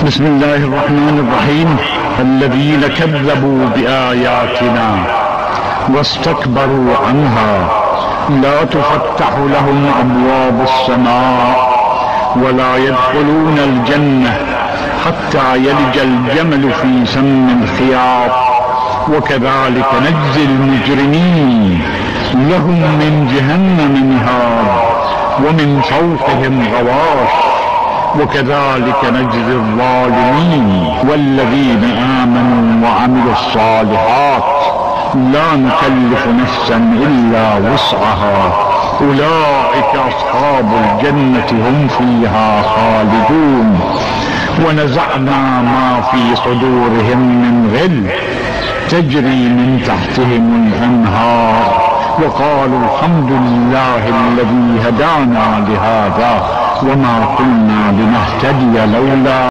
بسم الله الرحمن الرحيم. الذين كذبوا بآياتنا واستكبروا عنها لا تفتح لهم أبواب السماء ولا يدخلون الجنة حتى يلج الجمل في سم الخياط وكذلك نجزي المجرمين لهم من جهنم مهاد ومن فوقهم غواش وكذلك نجزي الظالمين. والذين آمنوا وعملوا الصالحات لا نكلف نفسا إلا وسعها أولئك أصحاب الجنة هم فيها خالدون. ونزعنا ما في صدورهم من غل تجري من تحتهم الأنهار وقالوا الحمد لله الذي هدانا لهذا وما كنا لنهتدي لولا